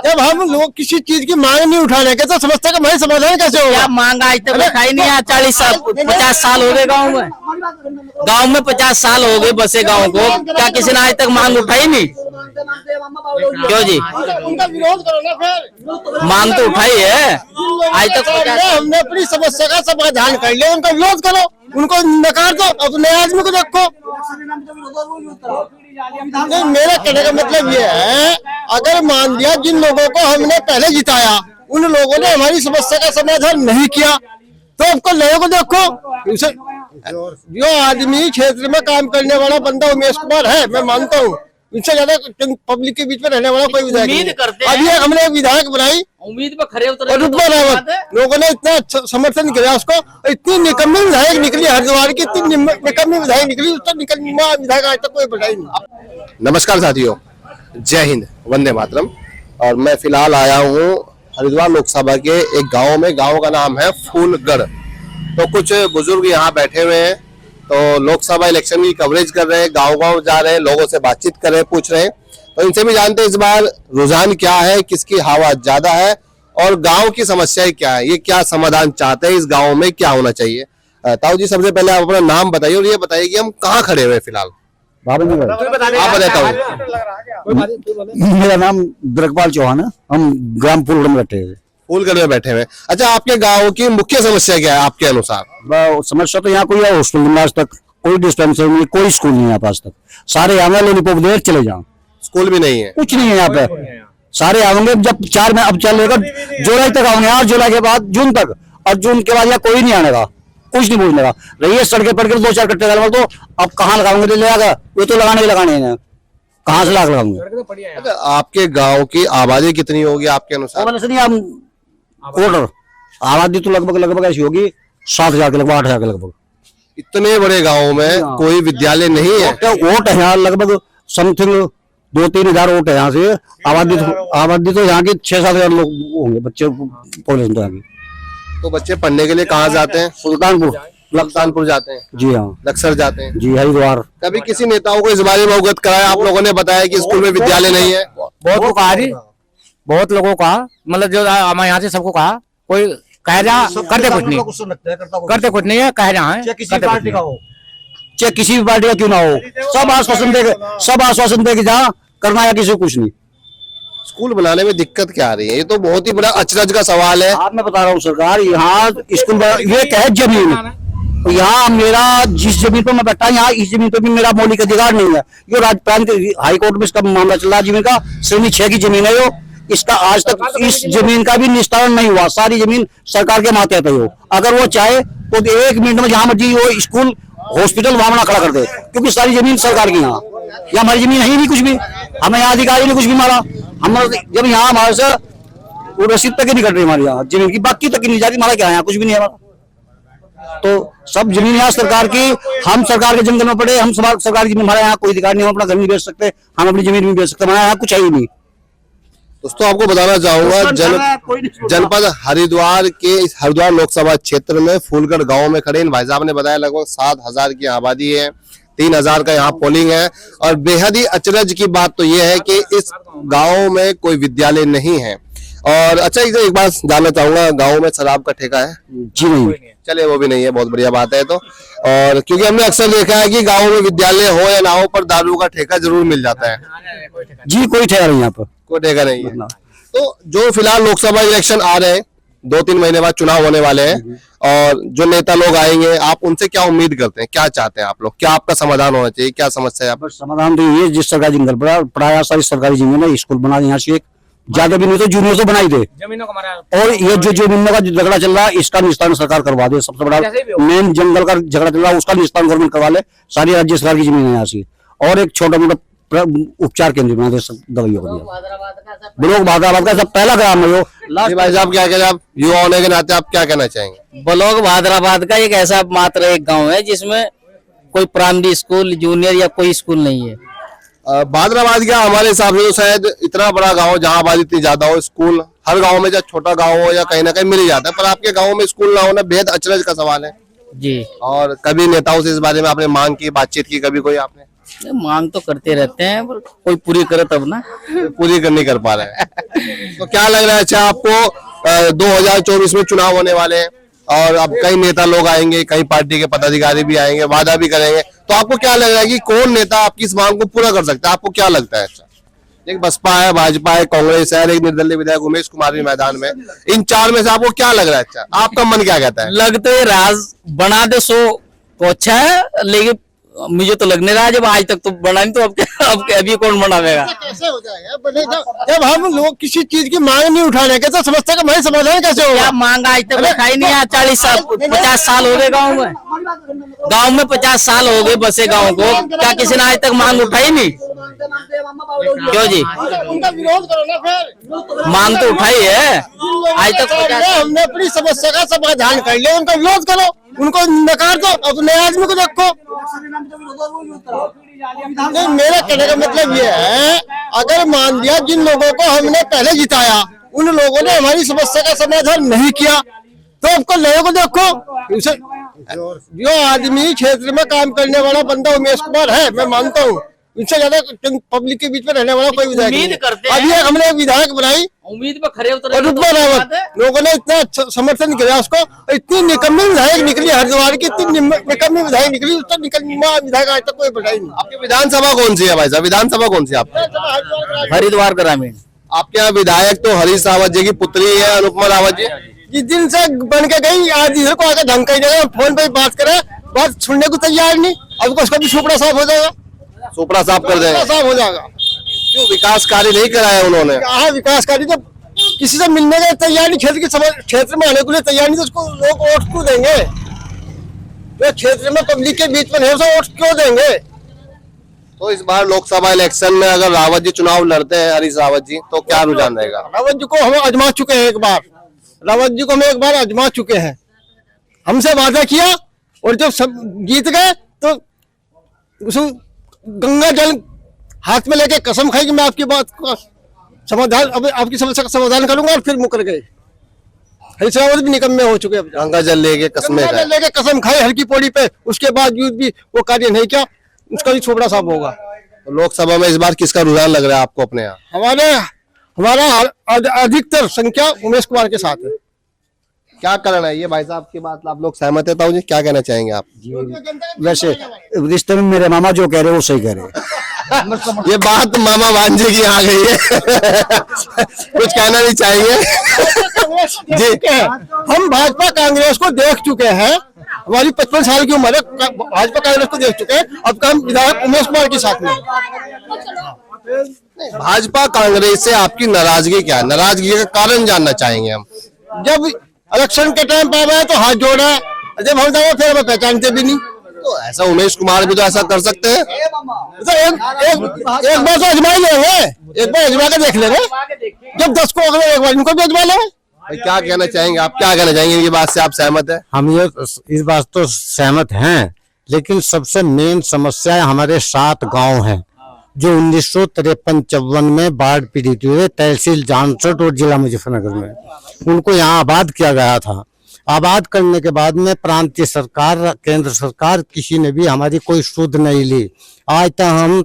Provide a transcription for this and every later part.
जब हम लोग किसी चीज की मांग नहीं उठाने के तो समझते कि भाई समाधान कैसे होगा। क्या मांग आज तक उठाई नहीं है? 40 साल 50 साल हो गए गाँव में 50 साल हो गए बसे गाँव को, क्या किसी ने आज तक मांग उठाई नहीं? क्यों जी? उनका विरोध करो ना फिर। मांग तो उठाई है आज तक। हमने अपनी समस्या का समाधान कर लिया, उनका विरोध करो, उनको नकार दो, अपने आदमी को रखो। नहीं, मेरा कहने का मतलब ये है, अगर मान लिया जिन लोगों को हमने पहले जिताया उन लोगों ने हमारी समस्या का समाधान नहीं किया तो आपको नए को देखो। जो आदमी क्षेत्र में काम करने वाला बंदा उमेश कुमार है, मैं मानता हूँ, इनसे ज्यादा पब्लिक के बीच में रहने वाला कोई विधायक नहीं। अभी हमने विधायक बनाई उम्मीद पे खरे उतरे और रुतबा रावत, लोगों ने इतना अच्छा समर्थन किया उसको। इतनी निकम्मी विधायक निकली हरिद्वार की, इतनी निकम्मी विधायक निकली, उसका निकम्मा विधायक आज तक कोई बढ़ा ही नहीं। नमस्कार साथियों, जय हिंद, वंदे मातरम। और मैं फिलहाल आया हूँ हरिद्वार लोकसभा के एक गांव में। गांव का नाम है फूलगढ़। तो कुछ बुजुर्ग यहाँ बैठे हुए हैं, तो लोकसभा इलेक्शन की कवरेज कर रहे हैं, गांव-गांव जा रहे हैं, लोगों से बातचीत कर रहे हैं, पूछ रहे हैं। तो इनसे भी जानते हैं इस बार रुझान क्या है, किसकी हवा ज्यादा है और गांव की समस्याएं क्या है, ये क्या समाधान चाहते हैं, इस गांव में क्या होना चाहिए। ताऊ जी, सबसे पहले आप अपना नाम बताइए और ये बताइए कि हम कहाँ खड़े हुए फिलहाल। आप बताता मेरा नाम द्रकपाल चौहान है, हम ग्राम फूलगढ़ में बैठे हैं। फूलगढ़ में बैठे हुए। अच्छा, आपके गाँव की मुख्य समस्या क्या है आपके अनुसार? समस्या तो यहाँ कोई हॉस्पिटल नहीं, आज तक कोई डिस्पेंसरी नहीं, कोई स्कूल नहीं है पास तक। सारे आवे लॉलीपॉप देर चले जाओ, स्कूल भी नहीं है, कुछ नहीं है यहाँ पे। सारे आवेंगे जब 4 में, अब चलेगा जुलाई तक आएंगे, 8 जुलाई के बाद जून तक, और जून के बाद यहाँ कोई नहीं आने का, कुछ नहीं पूछने का। रही सड़कें पड़ के 2-4 कट्टे डाल तो अब कहाँ लगाओगे? तो लेगा ये तो लगाने ही लगाने हैं, कहाँ से लगाऊंगे? अच्छा, आपके गाँव की आबादी कितनी होगी आपके अनुसार? ऑर्डर आबादी तो लगभग ऐसी होगी 7,000 के लगभग, 8,000 के लगभग। इतने बड़े गांव में कोई विद्यालय नहीं है? वोट है यहाँ लगभग समथिंग 2-3 हजार वोट है यहाँ से। आबादी तो यहाँ की 6-7 हजार लोग होंगे, बच्चे पॉपुलेशन तो यहाँ की। तो बच्चे पढ़ने के लिए कहाँ जाते हैं? सुल्तानपुर जाते हैं। जी हाँ, लक्सर जाते हैं। जी हरिद्वार। कभी किसी नेताओं को इस बारे में अवगत कराया? आप लोगों ने बताया कि स्कूल में विद्यालय नहीं है। बहुत लोगों का, मतलब जो हमारे यहाँ से सबको कहा, कोई कह जा करते कुछ नहीं है, कह रहा है चाहे किसी भी पार्टी का क्यों ना हो, सब आश्वासन दे के जहाँ करना है, किसी कुछ नहीं। स्कूल बनाने में दिक्कत क्या आ रही है? ये तो बहुत ही बड़ा अचरज का सवाल है। आप मैं बता रहा हूँ सरकार, यहाँ स्कूल ये कहे जमीन, यहाँ मेरा जिस जमीन पर मैं बैठा, यहाँ इस जमीन पर भी मेरा मौलिक अधिकार नहीं है। ये राजस्थान के हाई कोर्ट में इसका मामला चल रहा है, जमीन का श्रेणी 6 की जमीन है यो। इसका आज तक इस जमीन का भी निस्तारण नहीं हुआ, सारी जमीन सरकार के मातहत है हो। अगर वो चाहे तो 1 मिनट में जहां मर्जी वो स्कूल हॉस्पिटल वहां खड़ा कर दे, क्योंकि सारी जमीन सरकार की। यहाँ हमारी जमीन है ही नहीं कुछ भी, हमें यहाँ अधिकारी ने कुछ भी मारा। हम जब यहाँ हमारे से वो रसीद तक ही नहीं कट रही हमारी यहाँ जमीन की, बाकी तक नहीं जाती। हमारा क्या है, यहाँ कुछ भी नहीं है हमारा। तो सब जमीन यहाँ सरकार की, हम सरकार के जंगल में पड़े, हम सरकार की जमीन, हमारे यहाँ कोई अधिकार नहीं, हम अपना घर नहीं बेच सकते, हम अपनी जमीन भी बेच सकते, हमारे यहाँ कुछ है ही नहीं। दोस्तों, आपको बताना चाहूंगा जनपद हरिद्वार के इस हरिद्वार लोकसभा क्षेत्र में फूलगढ़ गांव में खड़े इन भाई साहब ने बताया लगभग 7,000 की आबादी है, 3,000 का यहाँ पोलिंग है। और बेहद ही अचरज की बात तो ये है कि इस गांव में कोई विद्यालय नहीं है। और अच्छा, एक बात जानना चाहूंगा, गांव में शराब का ठेका है? जी नहीं, चले वो भी नहीं है, बहुत बढ़िया बात है। तो और क्योंकि हमने अक्सर देखा है कि गाँव में विद्यालय हो या ना हो, पर दारू का ठेका जरूर मिल जाता है। जी कोई ठेका नहीं यहाँ पर, कोई ठेका नहीं है। तो जो फिलहाल लोकसभा इलेक्शन आ रहे हैं, 2-3 महीने बाद चुनाव होने वाले हैं, और जो नेता लोग आएंगे, आप उनसे क्या उम्मीद करते हैं, क्या चाहते हैं आप लोग? क्या आपका समाधान होना चाहिए, क्या समस्या है? समाधान तो ये, जिस सरकारी जंगल पड़ा सारी सरकारी जमीन है, स्कूल बना दे यहाँ से, एक ज्यादा भी नहीं तो जूनियर तो बनाई दे। और ये जो जमीनों का झगड़ा चल रहा है, इसका निस्तारण सरकार करवा दे। सबसे बड़ा मेन जंगल का झगड़ा चल रहा है, उसका निस्तारण गवर्नमेंट करवा ले। सारी राज्य सरकार की जमीन है यहाँ से, और एक छोटा मोटा उपचार केंद्र बना दे दवाइयों का। ब्लॉक भादराबाद का सब पहला ग्राम है। भाई साहब, क्या कहें आप युवा होने के नाते, आप क्या कहना चाहेंगे? ब्लॉक भादराबाद का एक ऐसा मात्र एक गांव है जिसमें कोई प्राइमरी स्कूल, जूनियर या कोई स्कूल नहीं है। भादराबाद क्या, हमारे हिसाब से तो शायद इतना बड़ा गांव जहां आबादी इतनी ज्यादा हो, स्कूल हर गांव में, चाहे छोटा गांव हो या कहीं ना कहीं मिल ही जाता है, पर आपके गांव में स्कूल ना होना बेहद अचरज का सवाल है। जी। और कभी नेताओं से इस बारे में आपने मांग की, बातचीत की कभी कोई आपने? मांग तो करते रहते हैं पर कोई पूरी करे तब ना। पूरी नहीं कर पा रहे हैं। तो क्या लग रहा है अच्छा आपको 2024 में चुनाव होने वाले हैं और अब कई नेता लोग आएंगे, कई पार्टी के पदाधिकारी भी आएंगे, वादा भी करेंगे, तो आपको क्या लग रहा है कि कौन नेता आपकी इस मांग को पूरा कर सकता है? आपको क्या लगता है? अच्छा, एक बसपा है, भाजपा है, कांग्रेस है, एक निर्दलीय विधायक उमेश कुमार भी मैदान में, इन चार में से आपको क्या लग रहा है? अच्छा, आपका मन क्या कहता है? लगते राज बना दे सो तो अच्छा है, लेकिन मुझे तो लगने रहा है जब आज तक तो बना नहीं तो अब अभी कौन बनावेगा? कैसे हो जाएगा? जब हम लोग किसी चीज की मांग नहीं उठाने के तो समस्या का भाई समाधान कैसे होगा? क्या मांग आज तक रखा ही नहीं है? 40 साल 50 साल हो गए गांव में 50 साल हो गए बसे गांव को, क्या किसी ने आज तक मांग उठाई नहीं? क्यों जी? उनका विरोध करो ना फिर। मांग तो उठाई है आज तक। हमने अपनी समस्या का समाधान कर लिया, उनका विरोध करो, उनको नकार दो, अब नए आदमी को देखो। नहीं, मेरा कहने का मतलब ये है, अगर मान लिया जिन लोगों को हमने पहले जिताया उन लोगों ने हमारी समस्या का समाधान नहीं किया, तो आपको लोगों को देखो। जो आदमी क्षेत्र में काम करने वाला बंदा उमेश कुमार है, मैं मानता हूँ, इनसे ज्यादा पब्लिक के बीच में रहने वाला कोई विधायक नहीं है। अभी हमने विधायक बनाई उम्मीद पे खरे उतरे और रुतबा रावत, लोगों ने इतना समर्थन किया उसको। इतनी निकम्मी विधायक निकली हरिद्वार की, इतनी निकम्मी विधायक निकली, उसका निकम्मा विधायक आज तक कोई बढ़ाई नहीं। आपकी विधानसभा कौन सी है भाई साहब? विधानसभा कौन सी है आपकी? हरिद्वार ग्रामीण। आपके यहाँ विधायक तो हरीश रावत जी की पुत्री है, अनुपमा रावत जी। जिस दिन से बन के गई आज इधर को आकर ढंग का जगह फोन पे बात करे, बात सुनने को तैयार नहीं। अब उसका भी सुपड़ा साफ हो जाएगा, सुपड़ा साफ कर देंगे, साफ हो जाएगा। क्यों विकास कार्य नहीं कराया उन्होंने? कहा विकास कार्य? जब किसी से मिलने का तैयार नहीं, क्षेत्र में आने के लिए तैयार नहीं, तो उसको लोग वोट क्यों देंगे? जो क्षेत्र में पब्लिक के बीच में है उसे वोट क्यों देंगे? तो इस बार लोकसभा इलेक्शन में अगर रावत जी चुनाव लड़ते हैं, हरीश रावत जी, तो क्या रुझान रहेगा? रावत जी को हम आजमा चुके हैं एक बार, रावत जी को हम एक बार आजमा चुके हैं। हमसे वादा किया और जब सब जीत गए तो उसको गंगा जल हाथ में लेके कसम खाई कि मैं आपकी बात का समाधान, अब आपकी समस्या का समाधान करूंगा, और फिर मुकर गए। हरीश रावत भी निकम्मे हो चुके हैं। गंगा जल लेके कसम खाई हल्की पौड़ी पे, उसके बावजूद भी वो कार्य नहीं किया, उसका भी छोपड़ा साफ होगा। तो लोकसभा में इस बार किसका रुझान लग रहा है आपको अपने यहाँ? हमारा अधिकतर संख्या उमेश कुमार के साथ है। क्या कारण है ये भाई साहब की बात आप लोग सहमत है? ताऊ जी क्या कहना चाहेंगे आप? वैसे रिश्ते में मेरे मामा जो कह रहे हैं वो सही कह रहे हैं। ये बात मामा भांजे की आ गई है। कुछ कहना नहीं चाहेंगे जी? हम भाजपा कांग्रेस को देख चुके हैं, हमारी 55 साल की उम्र है, भाजपा कांग्रेस को देख चुके हैं। अब काम विधायक उमेश कुमार के साथ में। भाजपा कांग्रेस से आपकी नाराजगी क्या है? नाराजगी का कारण जानना चाहेंगे हम। जब इलेक्शन के टाइम पे आए तो हाथ जोड़ा, जब हम जाओ फिर हमें पहचानते भी नहीं। तो ऐसा उमेश कुमार भी तो ऐसा कर सकते हैं। तो एक बार तो अजमा लेंगे, एक बार अजमा के देख लेंगे, जब 10 को अगले एक बार इनको भी अजमा लेंगे। क्या कहना चाहेंगे आप? क्या कहना चाहेंगे? ये बात से आप सहमत है? हम ये इस बात तो सहमत हैं, लेकिन सबसे मेन समस्या हमारे 7 गांव हैं जो 1953-54 में बाढ़ पीड़ित हुए, तहसील जानसठ और जिला मुजफ्फरनगर में। उनको यहाँ आबाद किया गया था। आबाद करने के बाद में प्रांतीय सरकार, केंद्र सरकार, किसी ने भी हमारी कोई सुध नहीं ली। आज तक हम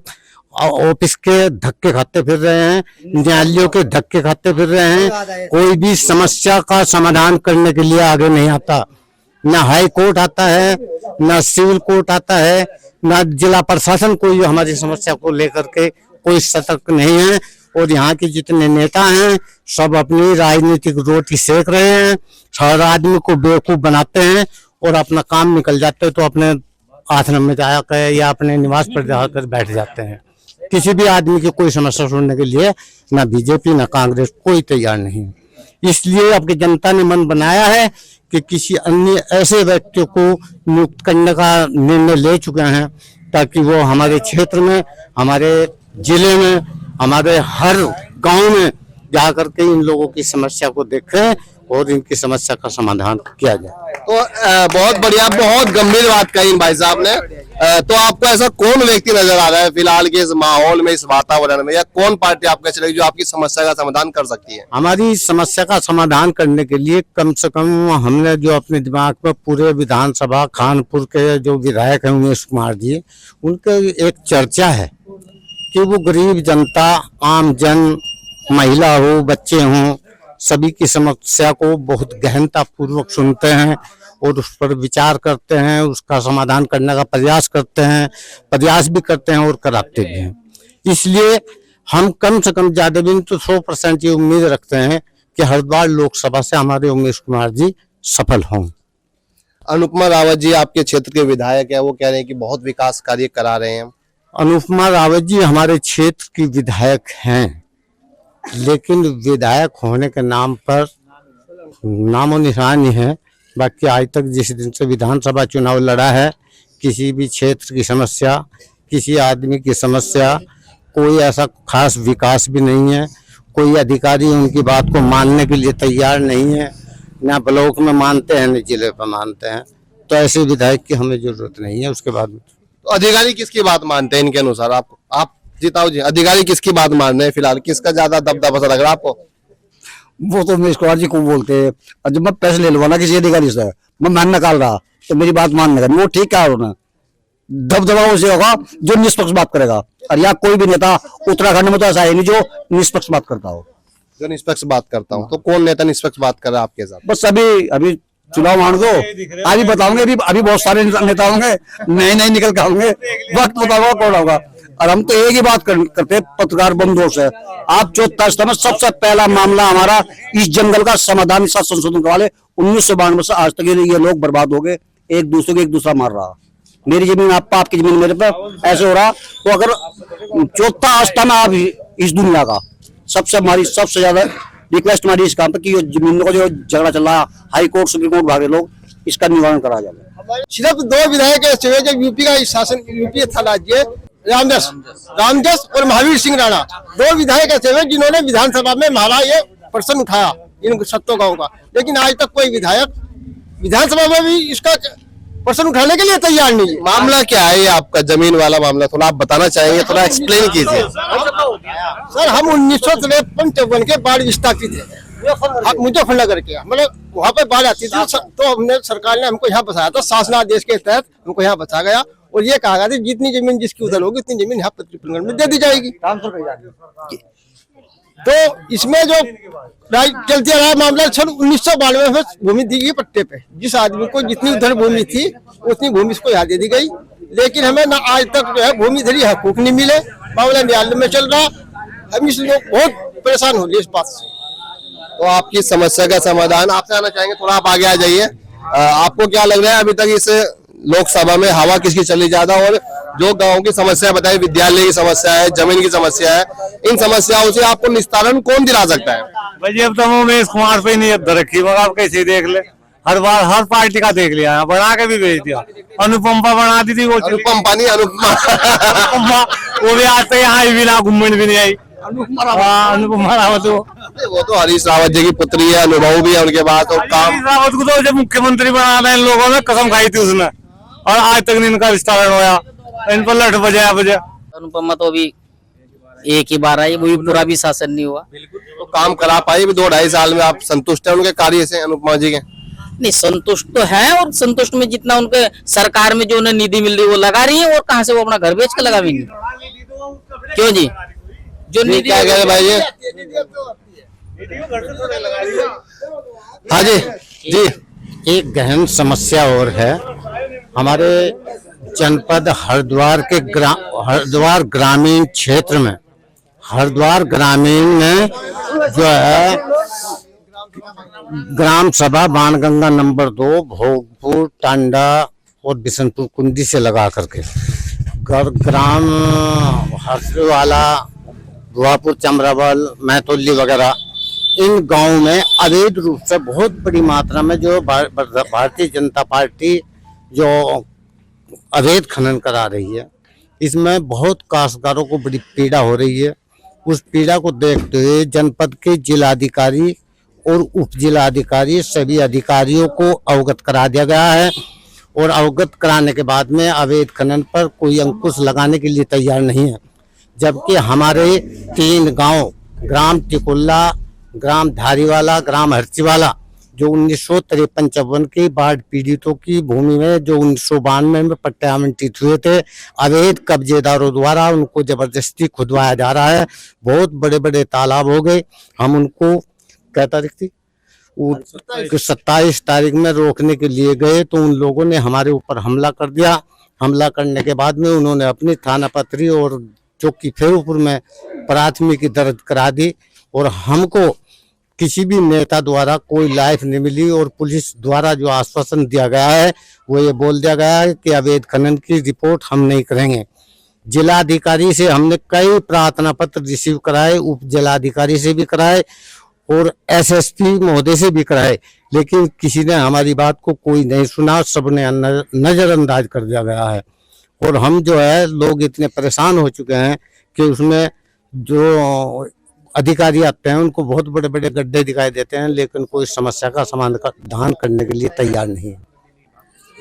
ऑफिस के धक्के खाते फिर रहे हैं, न्यायालयों के धक्के खाते फिर रहे हैं, कोई भी समस्या का समाधान करने के लिए आगे नहीं आता। न हाई कोर्ट आता है, न सिविल कोर्ट आता है, न जिला प्रशासन कोई हमारी समस्या को लेकर के कोई सतर्क नहीं है। और यहाँ के जितने नेता हैं सब अपनी राजनीतिक रोटी सेक रहे हैं, हर आदमी को बेवकूफ बनाते हैं और अपना काम निकल जाते हैं तो अपने आश्रम में जाकर या अपने निवास पर जाकर बैठ जाते हैं। किसी भी आदमी की कोई समस्या सुनने के लिए ना बीजेपी ना कांग्रेस कोई तैयार नहीं। इसलिए अब की जनता ने मन बनाया है कि किसी अन्य ऐसे व्यक्ति को नियुक्त करने का निर्णय ले चुके हैं ताकि वो हमारे क्षेत्र में, हमारे जिले में, हमारे हर गांव में जा करके इन लोगों की समस्या को देखें और इनकी समस्या का समाधान किया जाए। तो बहुत बढ़िया, बहुत गंभीर बात कही भाई साहब ने। तो आपको ऐसा कौन व्यक्ति नजर आ रहा है फिलहाल के इस माहौल में, इस वातावरण में, या कौन पार्टी आपको ऐसी लगी जो आपकी समस्या का समाधान कर सकती है? हमारी समस्या का समाधान करने के लिए कम से कम हमने जो अपने दिमाग में पूरे विधानसभा कानपुर के जो विधायक हैं उमेश कुमार जी, उनके एक चर्चा है कि वो गरीब जनता, आम जन, महिला हो, बच्चे हों, सभी की समस्या को बहुत गहनता पूर्वक सुनते हैं और उस पर विचार करते हैं, उसका समाधान करने का प्रयास करते हैं, प्रयास भी करते हैं और कराते भी हैं। इसलिए हम कम से कम ज्यादा भी तो 100% ये उम्मीद रखते हैं कि हरिद्वार लोकसभा से हमारे उमेश कुमार जी सफल हों। अनुपमा रावत जी आपके क्षेत्र के विधायक है, वो कह रहे हैं कि बहुत विकास कार्य करा रहे हैं। अनुपमा रावत जी हमारे क्षेत्र की विधायक हैं, लेकिन विधायक होने के नाम पर नामो निशान ही है। बाकी आज तक जिस दिन से विधानसभा चुनाव लड़ा है, किसी भी क्षेत्र की समस्या, किसी आदमी की समस्या, कोई ऐसा खास विकास भी नहीं है। कोई अधिकारी उनकी बात को मानने के लिए तैयार नहीं है, ना ब्लॉक में मानते हैं न जिले पर मानते हैं। तो ऐसे विधायक की हमें जरूरत नहीं है। उसके बाद तो अधिकारी किसकी बात मानते हैं इनके अनुसार? आप जिताओ जी, अधिकारी किसकी बात मान रहे हैं फिलहाल? किसका ज्यादा दबदबा सा लग रहा है आपको? वो तो उमेश कुमार जी को बोलते हैं। और जब मैं पैसे ले लूंगा ना किसी अधिकारी से, मैं मान निकाल रहा तो मेरी बात मानने का वो ठीक है। उन्हें दबदबा उसे होगा जो निष्पक्ष बात करेगा, और यहाँ कोई भी नेता उत्तराखंड में तो ऐसा है नहीं जो निष्पक्ष बात करता हो। जो निष्पक्ष बात करता हूँ, तो कौन नेता निष्पक्ष बात कर रहा है आपके साथ? बस अभी चुनाव मान दो, अभी बताऊंगे। अभी बहुत सारे नेता होंगे, नए निकल के होंगे, वक्त बताओगा कौन होगा। और हम तो एक ही बात करते हैं पत्रकार बंधुओं से, आप 14 में सबसे पहला मामला हमारा इस जंगल का समाधान, इस संशोधन वाले 1992 से आज तक ये लोग बर्बाद हो गए। एक दूसरे को एक दूसरा मार रहा, मेरी जमीन आपकी जमीन मेरे पे, ऐसे हो रहा। तो अगर 14 आस्थान आप इस दुनिया का सबसे ज्यादा रिक्वेस्ट हमारी इस काम पर कि जमीनों का जो झगड़ा चल रहा, हाई कोर्ट सुप्रीम कोर्ट भागे लोग, इसका निवारण करा जाए। सिर्फ 2 विधायक ऐसे हुए जब यूपी का शासन, यूपी था राज्य, रामजस और महावीर सिंह राणा, 2 विधायक ऐसे हुए जिन्होंने विधानसभा में हमारा ये प्रश्न उठाया इन सत्तों गाँव का। लेकिन आज तक कोई विधायक विधानसभा में भी इसका प्रश्न उठाने के लिए तैयार नहीं है। मामला क्या है ये आपका जमीन वाला मामला? थोड़ा आप बताना चाहेंगे, थोड़ा एक्सप्लेन कीजिए। सर हम 1953 के बाढ़ विस्थापित थे मुजफ्फरनगर के, मतलब वहाँ पे बाढ़ आती थी। तो हमने सरकार ने हमको यहाँ बसाया था, शासनादेश के तहत हमको यहाँ बसा गया और ये कहा गया था जितनी जमीन जिसकी उधर होगी उतनी जमीन यहाँ पत्रकार में दे दी जाएगी। तो इसमें जो चलते रहा मामला, सन 1992 में भूमि दी गई पट्टे पे। जिस आदमी को जितनी उधर भूमि थी उतनी भूमि इसको यहाँ दे दी गई। लेकिन हमें ना आज तक जो है भूमि धरी हकूक नहीं मिले, मामला न्यायालय में चल रहा। हम इस लोग बहुत परेशान हो रहे इस बात से। तो आपकी समस्या का समाधान आपसे आना चाहेंगे, थोड़ा आप आगे आ जाइए। आपको क्या लग रहा है अभी तक इस लोकसभा में हवा किसकी चली ज्यादा? और जो गांव की समस्या बताई, विद्यालय की समस्या है, जमीन की समस्या है, इन समस्याओं से आपको निस्तारण कौन दिला सकता है? भाई अब तो उमेश कुमार पे नहीं रखी, मगर आप कैसे देख ले, हर बार हर पार्टी का देख लिया, बना के भी भेज दिया। अनुपमा बना दी थी वो, अनुपमा नहीं, अनुपमा वो भी आज तक यहाँ भी ना घूमने भी नहीं आई। अनुपमा रावत वो तो हरीश रावत जी की पुत्री है, अनुभव भी है उनके पास। और काम हरीश रावत को तो जब मुख्यमंत्री बनाना इन लोगों ने कसम खाई थी उसने, और आज तक नहीं इनका विस्तारण होया। इन पर लठ बजे अनुपमा तो अभी एक ही बार आई, वो भी पूरा भी शासन नहीं हुआ। तो काम करा पाई 2-2.5 साल में? आप संतुष्ट हैं उनके कार्य से, अनुपमा जी के? नहीं, संतुष्ट तो है, और संतुष्ट में जितना उनके सरकार में जो उन्हें निधि मिल रही है वो लगा रही है, और कहाँ से वो अपना घर बेच के लगा भी नहीं। क्यों जी? जो निधि क्या कह रहे भाई ये? हाँ जी जी। एक गहन समस्या और है हमारे जनपद हरिद्वार के हरिद्वार ग्रामीण क्षेत्र में। हरिद्वार ग्रामीण में जो है ग्राम सभा बाणगंगा नंबर 2, भोगपुर, टांडा और बिशनपुर कुंडी से लगा करके ग्राम हर्षवाला, दुआपुर, चमरावल, मैतोली वगैरह, इन गांवों में अवैध रूप से बहुत बड़ी मात्रा में जो भारतीय जनता पार्टी जो अवैध खनन करा रही है, इसमें बहुत काश्तकारों को बड़ी पीड़ा हो रही है। उस पीड़ा को देखते हुए जनपद के जिलाधिकारी और उप जिला अधिकारी सभी अधिकारियों को अवगत करा दिया गया है। और अवगत कराने के बाद में अवैध खनन पर कोई अंकुश लगाने के लिए तैयार नहीं है। जबकि हमारे 3 गांव, ग्राम टिकुल्ला, ग्राम धारीवाला, ग्राम हरचीवाला, जो 1953-54 की बाढ़ पीड़ितों की भूमि में जो 1992 में पट्टे आवंटित हुए थे, अवैध कब्जेदारों द्वारा उनको जबरदस्ती खुदवाया जा रहा है। बहुत बड़े बड़े तालाब हो गए। हम उनको क्या तारीख थी, 27 तारीख में रोकने के लिए गए तो उन लोगों ने हमारे ऊपर हमला कर दिया। हमला करने के बाद में उन्होंने अपनी थाना पत्री और चौकी फेरूपुर में प्राथमिकी दर्ज करा दी। और हमको किसी भी नेता द्वारा कोई लाइफ नहीं मिली। और पुलिस द्वारा जो आश्वासन दिया गया है वो ये बोल दिया गया है कि अवैध खनन की रिपोर्ट हम नहीं करेंगे। जिलाधिकारी से हमने कई प्रार्थना पत्र रिसीव कराए, उप जिलाधिकारी से भी कराए और एसएसपी महोदय से भी कराए, लेकिन किसी ने हमारी बात को कोई नहीं सुना। सबने नजरअंदाज कर दिया गया है। और हम जो है लोग इतने परेशान हो चुके हैं कि उसमें जो अधिकारी आते हैं उनको बहुत बड़े बड़े गड्ढे दिखाई देते हैं, लेकिन कोई समस्या का समाधान करने के लिए तैयार नहीं है।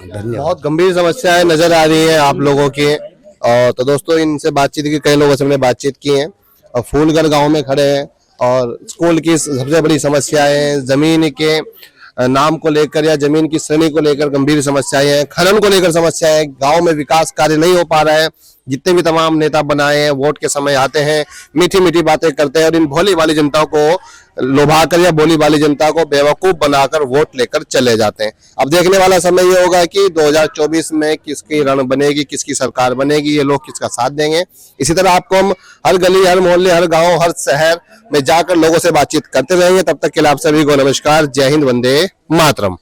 धन्यवाद। बहुत गंभीर समस्याएं नजर आ रही है आप लोगों की। और तो दोस्तों इनसे बातचीत की, कई लोगों से हमने बातचीत की है और फूलगढ़ गांव में खड़े हैं। और स्कूल की सबसे बड़ी समस्याएं जमीन के नाम को लेकर या जमीन की श्रेणी को लेकर गंभीर समस्याएं हैं। खनन को लेकर समस्याएं, गांव में विकास कार्य नहीं हो पा रहा है। जितने भी तमाम नेता बनाए हैं वोट के समय आते हैं, मीठी मीठी बातें करते हैं और इन भोली वाली जनता को लुभाकर या भोली वाली जनता को बेवकूफ बनाकर वोट लेकर चले जाते हैं। अब देखने वाला समय ये होगा कि 2024 में किसकी रण बनेगी, किसकी सरकार बनेगी, ये लोग किसका साथ देंगे। इसी तरह आपको हम हर गली, हर मोहल्ले, हर गाँव, हर शहर में जाकर लोगों से बातचीत करते रहेंगे। तब तक के लिए आप सभी को नमस्कार। जय हिंद, वंदे मातरम।